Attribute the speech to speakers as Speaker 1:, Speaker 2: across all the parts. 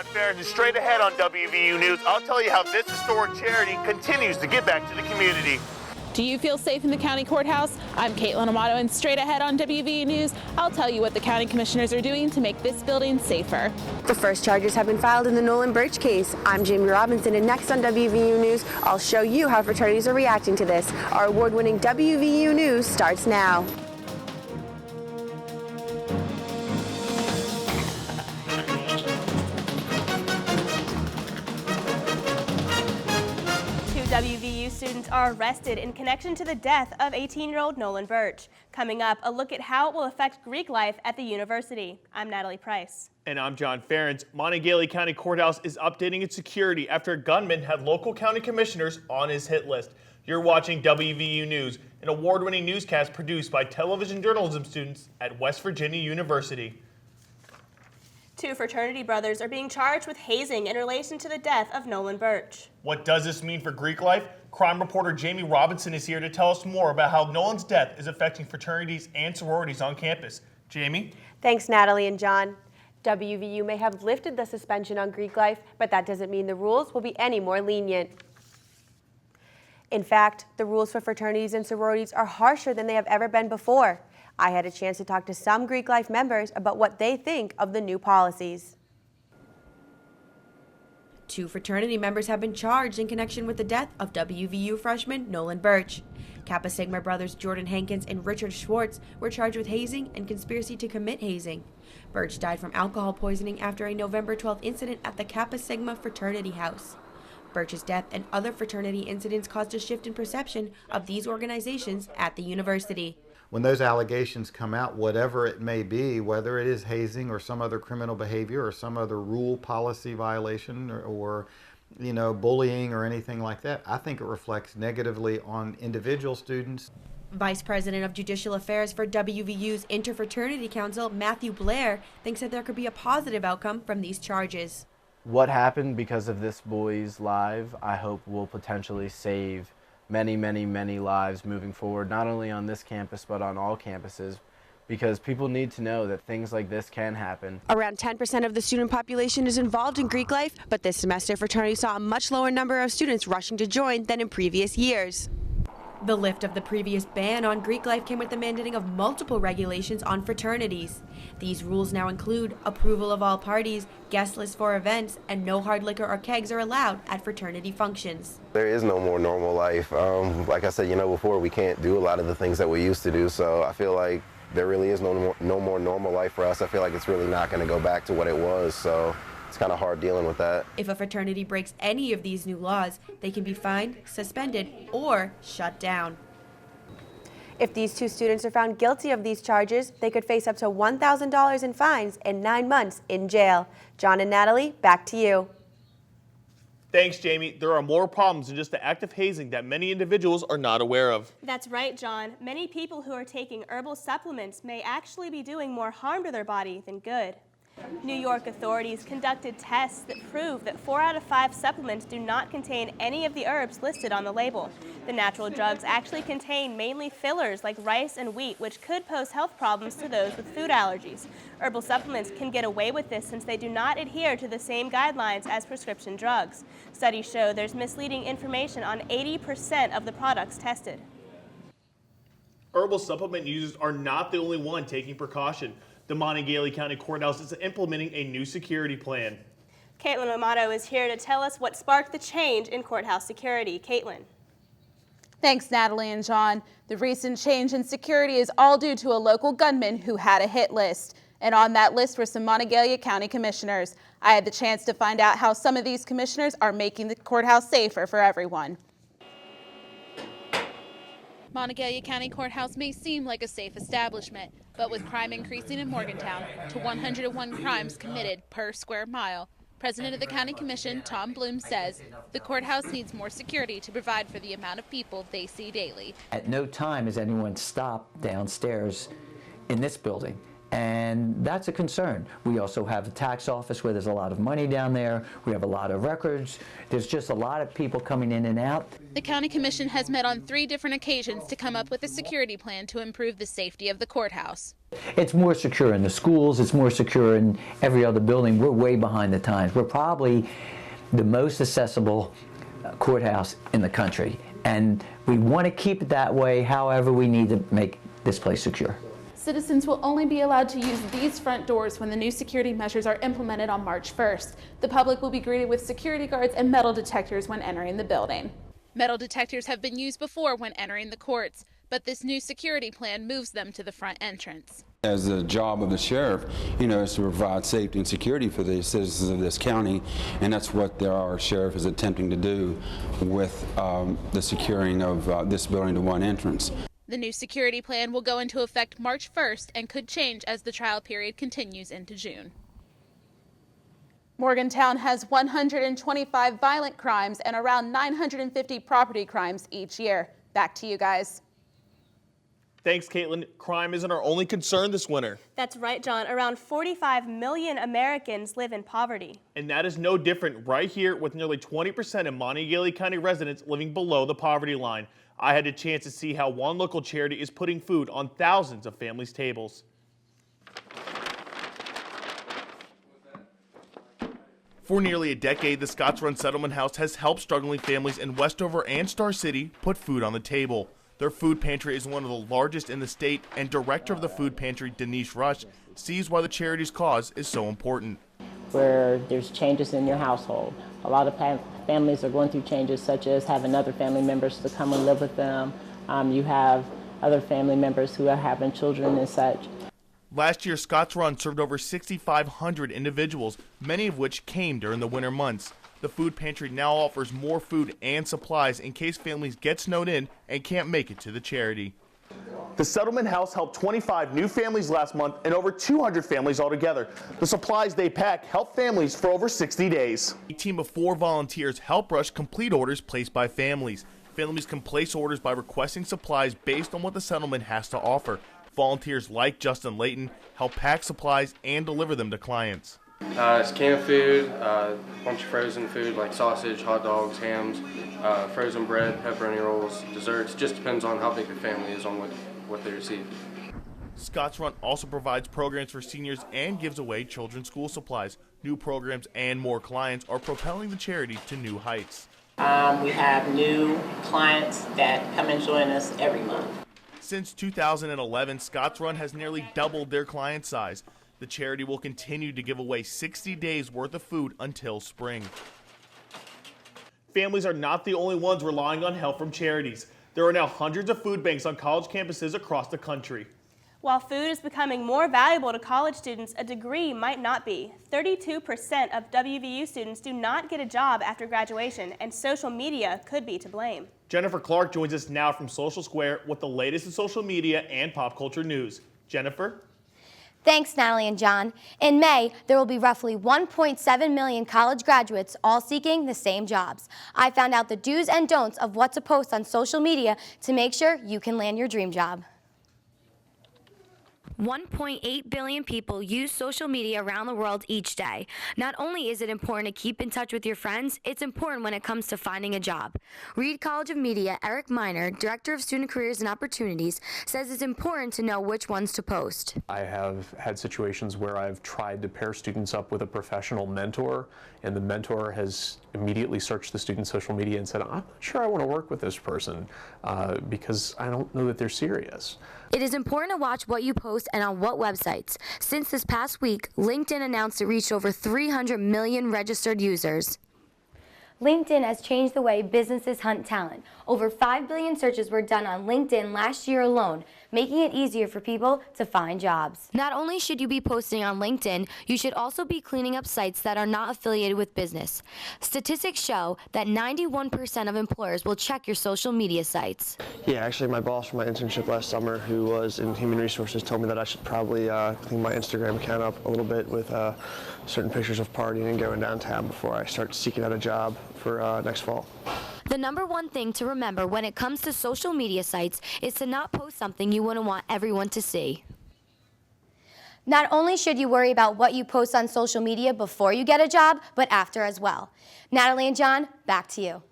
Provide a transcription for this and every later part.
Speaker 1: John Ferris, and straight ahead on WVU News, I'll tell you how this historic charity continues to give back to the community.
Speaker 2: Do you feel safe in the county courthouse? I'm Caitlin Amato, and straight ahead on WVU News, I'll tell you what the county commissioners are doing to make this building safer.
Speaker 3: The first charges have been filed in the Nolan Birch case. I'm Jamie Robinson, and next on WVU News, I'll show you how fraternities are reacting to this. Our award-winning WVU News starts now.
Speaker 4: WVU students are arrested in connection to the death of 18-year-old Nolan Birch. Coming up, a look at how it will affect Greek life at the university. I'm Natalie Price.
Speaker 1: And I'm John Ferentz. Montague County Courthouse is updating its security after a gunman had local county commissioners on his hit list. You're watching WVU News, an award-winning newscast produced by television journalism students at West Virginia University.
Speaker 4: 2 fraternity brothers are being charged with hazing in relation to the death of Nolan Birch.
Speaker 1: What does this mean for Greek life? Crime reporter Jamie Robinson is here to tell us more about how Nolan's death is affecting fraternities and sororities on campus. Jamie?
Speaker 3: Thanks, Natalie and John. WVU may have lifted the suspension on Greek life, but that doesn't mean the rules will be any more lenient. In fact, the rules for fraternities and sororities are harsher than they have ever been before. I had a chance to talk to some Greek life members about what they think of the new policies. 2 fraternity members have been charged in connection with the death of WVU freshman Nolan Birch. Kappa Sigma brothers Jordan Hankins and Richard Schwartz were charged with hazing and conspiracy to commit hazing. Birch died from alcohol poisoning after a November 12th incident at the Kappa Sigma fraternity house. Birch's death and other fraternity incidents caused a shift in perception of these organizations at the university.
Speaker 5: When those allegations come out, whatever it may be, whether it is hazing or some other criminal behavior or some other rule policy violation or bullying or anything like that, I think it reflects negatively on individual students.
Speaker 3: Vice President of Judicial Affairs for WVU's Interfraternity Council, Matthew Blair, thinks that there could be a positive outcome from these charges.
Speaker 6: What happened because of this boy's life, I hope will potentially save many, many, many lives moving forward, not only on this campus, but on all campuses, because people need to know that things like this can happen.
Speaker 3: Around 10% of the student population is involved in Greek life, but this semester fraternity saw a much lower number of students rushing to join than in previous years. The lift of the previous ban on Greek life came with the mandating of multiple regulations on fraternities. These rules now include approval of all parties, guest lists for events, and no hard liquor or kegs are allowed at fraternity functions.
Speaker 7: There is no more normal life. Like I said, before we can't do a lot of the things that we used to do, so I feel like there really is no more normal life for us. I feel like it's really not going to go back to what it was, so it's kind of hard dealing with that.
Speaker 3: If a fraternity breaks any of these new laws, they can be fined, suspended, or shut down. If these 2 students are found guilty of these charges, they could face up to $1,000 in fines and 9 months in jail. John and Natalie, back to you.
Speaker 1: Thanks, Jamie. There are more problems than just the act of hazing that many individuals are not aware of.
Speaker 4: That's right, John. Many people who are taking herbal supplements may actually be doing more harm to their body than good. New York authorities conducted tests that prove that 4 out of 5 supplements do not contain any of the herbs listed on the label. The natural drugs actually contain mainly fillers like rice and wheat, which could pose health problems to those with food allergies. Herbal supplements can get away with this since they do not adhere to the same guidelines as prescription drugs. Studies show there's misleading information on 80% of the products tested.
Speaker 1: Herbal supplement users are not the only one taking precaution. The Montague County Courthouse is implementing a new security plan.
Speaker 4: Caitlin Amato is here to tell us what sparked the change in courthouse security. Caitlin.
Speaker 2: Thanks, Natalie and John. The recent change in security is all due to a local gunman who had a hit list. And on that list were some Montague County commissioners. I had the chance to find out how some of these commissioners are making the courthouse safer for everyone. Montague County Courthouse may seem like a safe establishment, but with crime increasing in Morgantown to 101 crimes committed per square mile, President of the County Commission, Tom Bloom, says the courthouse needs more security to provide for the amount of people they see daily.
Speaker 8: At no time has anyone stopped downstairs in this building And that's a concern. We also have a tax office where there's a lot of money down there. We have a lot of records. There's just a lot of people coming in and out.
Speaker 2: The County Commission has met on 3 different occasions to come up with a security plan to improve the safety of the courthouse.
Speaker 8: It's more secure in the schools. It's more secure in every other building. We're way behind the times. We're probably the most accessible courthouse in the country. And we want to keep it that way. However, we need to make this place secure.
Speaker 2: Citizens will only be allowed to use these front doors when the new security measures are implemented on March 1st. The public will be greeted with security guards and metal detectors when entering the building. Metal detectors have been used before when entering the courts, but this new security plan moves them to the front entrance.
Speaker 9: As the job of the sheriff, is to provide safety and security for the citizens of this county, and that's what our sheriff is attempting to do with the securing of this building to one entrance.
Speaker 2: The new security plan will go into effect March 1st and could change as the trial period continues into June. Morgantown has 125 violent crimes and around 950 property crimes each year. Back to you guys.
Speaker 1: Thanks, Caitlin. Crime isn't our only concern this winter.
Speaker 4: That's right, John. Around 45 million Americans live in poverty.
Speaker 1: And that is no different right here with nearly 20% of Montague County residents living below the poverty line. I had a chance to see how one local charity is putting food on thousands of families' tables. For nearly a decade, the Scotts Run Settlement House has helped struggling families in Westover and Star City put food on the table. Their food pantry is one of the largest in the state, and director of the food pantry, Denise Rush, sees why the charity's cause is so important.
Speaker 10: Where there's changes in your household. A lot of families are going through changes such as having other family members to come and live with them. You have other family members who are having children and such.
Speaker 1: Last year, Scotts Run served over 6,500 individuals, many of which came during the winter months. The food pantry now offers more food and supplies in case families get snowed in and can't make it to the charity. The Settlement House helped 25 new families last month and over 200 families altogether. The supplies they pack help families for over 60 days. A team of 4 volunteers help rush complete orders placed by families. Families can place orders by requesting supplies based on what the settlement has to offer. Volunteers like Justin Layton help pack supplies and deliver them to clients.
Speaker 11: It's canned food, a bunch of frozen food like sausage, hot dogs, hams, frozen bread, pepperoni rolls, desserts. Just depends on how big the family is on what they receive.
Speaker 1: Scotts Run also provides programs for seniors and gives away children's school supplies. New programs and more clients are propelling the charity to new heights.
Speaker 10: We have new clients that come and join us every month.
Speaker 1: Since 2011, Scotts Run has nearly doubled their client size. The charity will continue to give away 60 days worth of food until spring. Families are not the only ones relying on help from charities. There are now hundreds of food banks on college campuses across the country.
Speaker 4: While food is becoming more valuable to college students, a degree might not be. 32% of WVU students do not get a job after graduation, and social media could be to blame.
Speaker 1: Jennifer Clark joins us now from Social Square with the latest in social media and pop culture news. Jennifer?
Speaker 12: Thanks, Natalie and John. In May, there will be roughly 1.7 million college graduates all seeking the same jobs. I found out the do's and don'ts of what to post on social media to make sure you can land your dream job. 1.8 billion people use social media around the world each day. Not only is it important to keep in touch with your friends, it's important when it comes to finding a job. Reed College of Media, Eric Miner, Director of Student Careers and Opportunities, says it's important to know which ones to post.
Speaker 13: I have had situations where I've tried to pair students up with a professional mentor, and the mentor has immediately searched the student's social media and said, I'm not sure I want to work with this person because I don't know that they're serious.
Speaker 12: It is important to watch what you post and on what websites. Since this past week, LinkedIn announced it reached over 300 million registered users. LinkedIn has changed the way businesses hunt talent. Over 5 billion searches were done on LinkedIn last year alone, making it easier for people to find jobs. Not only should you be posting on LinkedIn, you should also be cleaning up sites that are not affiliated with business. Statistics show that 91% of employers will check your social media sites.
Speaker 14: Yeah, actually my boss from my internship last summer, who was in human resources, told me that I should probably clean my Instagram account up a little bit with certain pictures of partying and going downtown before I start seeking out a job for next fall.
Speaker 12: The number one thing to remember when it comes to social media sites is to not post something you wouldn't want everyone to see. Not only should you worry about what you post on social media before you get a job, but after as well. Natalie and John, back to you.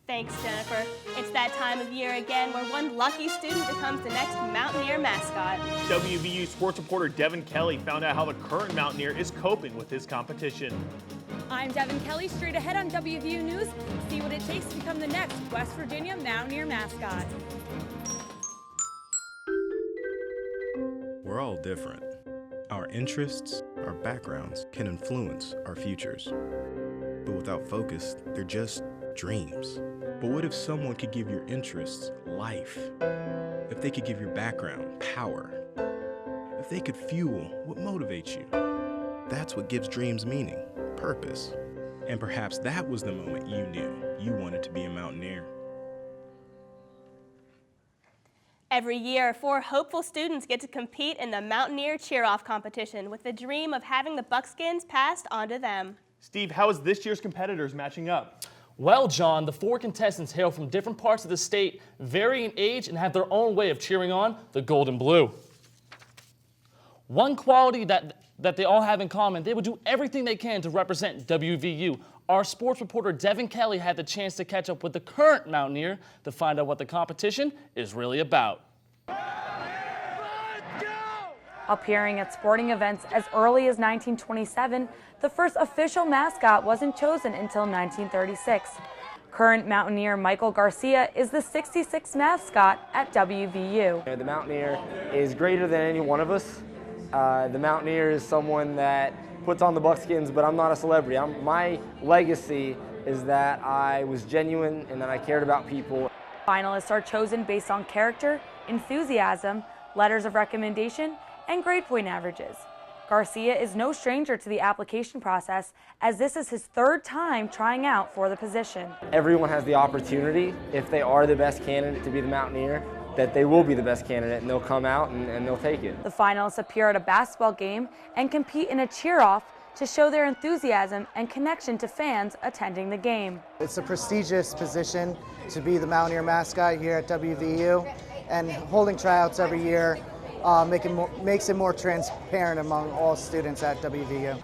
Speaker 4: Thanks, Jennifer. It's that time of year again where one lucky student becomes the next Mountaineer mascot.
Speaker 1: WVU sports reporter Devin Kelly found out how the current Mountaineer is coping with his competition.
Speaker 15: I'm Devin Kelly, straight ahead on WVU News. See what it takes to become the next West Virginia Mountaineer mascot.
Speaker 16: We're all different. Our interests, our backgrounds can influence our futures. But without focus, they're just dreams. But what if someone could give your interests life? If they could give your background power? If they could fuel what motivates you? That's what gives dreams meaning, purpose. And perhaps that was the moment you knew you wanted to be a Mountaineer.
Speaker 4: Every year, 4 hopeful students get to compete in the Mountaineer Cheer-Off competition with the dream of having the buckskins passed on to them.
Speaker 1: Steve, how is this year's competitors matching up?
Speaker 17: Well, John, the 4 contestants hail from different parts of the state, vary in age, and have their own way of cheering on the gold and blue. One quality that they all have in common, they will do everything they can to represent WVU. Our sports reporter Devin Kelly had the chance to catch up with the current Mountaineer to find out what the competition is really about.
Speaker 18: Appearing at sporting events as early as 1927, the first official mascot wasn't chosen until 1936. Current Mountaineer Michael Garcia is the 66th mascot at WVU.
Speaker 19: The Mountaineer is greater than any one of us. The Mountaineer is someone that puts on the buckskins, but I'm not a celebrity. My legacy is that I was genuine and that I cared about people.
Speaker 18: Finalists are chosen based on character, enthusiasm, letters of recommendation, and grade point averages. Garcia is no stranger to the application process, as this is his 3rd time trying out for the position.
Speaker 19: Everyone has the opportunity, if they are the best candidate to be the Mountaineer, that they will be the best candidate and they'll come out and they'll take it.
Speaker 18: The finalists appear at a basketball game and compete in a cheer-off to show their enthusiasm and connection to fans attending the game.
Speaker 20: It's a prestigious position to be the Mountaineer mascot here at WVU, and holding tryouts every year makes it more transparent among all students at WVU.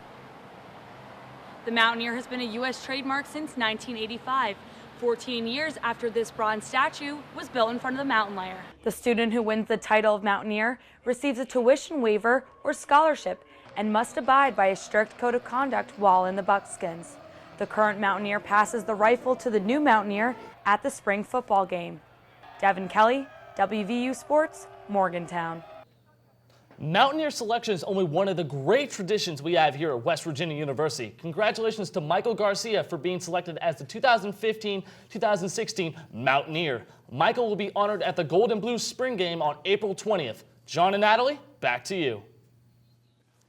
Speaker 18: The Mountaineer has been a U.S. trademark since 1985. 14 years after this bronze statue was built in front of the mountain layer. The student who wins the title of Mountaineer receives a tuition waiver or scholarship and must abide by a strict code of conduct while in the buckskins. The current Mountaineer passes the rifle to the new Mountaineer at the spring football game. Devin Kelly, WVU Sports, Morgantown.
Speaker 17: Mountaineer selection is only one of the great traditions we have here at West Virginia University. Congratulations to Michael Garcia for being selected as the 2015-2016 Mountaineer. Michael will be honored at the Gold and Blue Spring Game on April 20th. John and Natalie, back to you.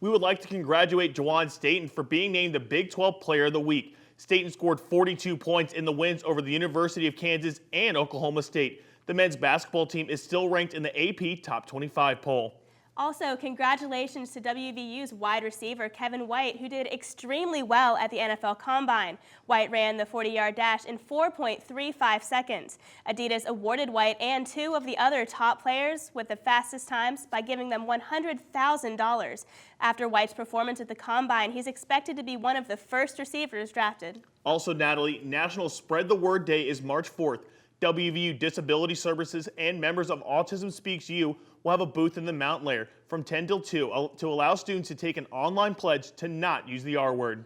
Speaker 1: We would like to congratulate Juwan Staten for being named the Big 12 Player of the Week. Staten scored 42 points in the wins over the University of Kansas and Oklahoma State. The men's basketball team is still ranked in the AP Top 25 poll.
Speaker 4: Also, congratulations to WVU's wide receiver, Kevin White, who did extremely well at the NFL Combine. White ran the 40-yard dash in 4.35 seconds. Adidas awarded White and 2 of the other top players with the fastest times by giving them $100,000. After White's performance at the Combine, he's expected to be one of the first receivers drafted.
Speaker 1: Also, Natalie, National Spread the Word Day is March 4th. WVU Disability Services and members of Autism Speaks U will have a booth in the mountain layer from 10 till 2 to allow students to take an online pledge to not use the R word.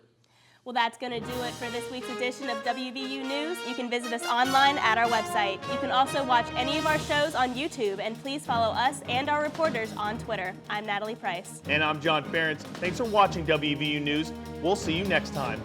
Speaker 4: Well, that's going to do it for this week's edition of WVU News. You can visit us online at our website. You can also watch any of our shows on YouTube, and please follow us and our reporters on Twitter. I'm Natalie Price.
Speaker 1: And I'm John Ferentz. Thanks for watching WVU News. We'll see you next time.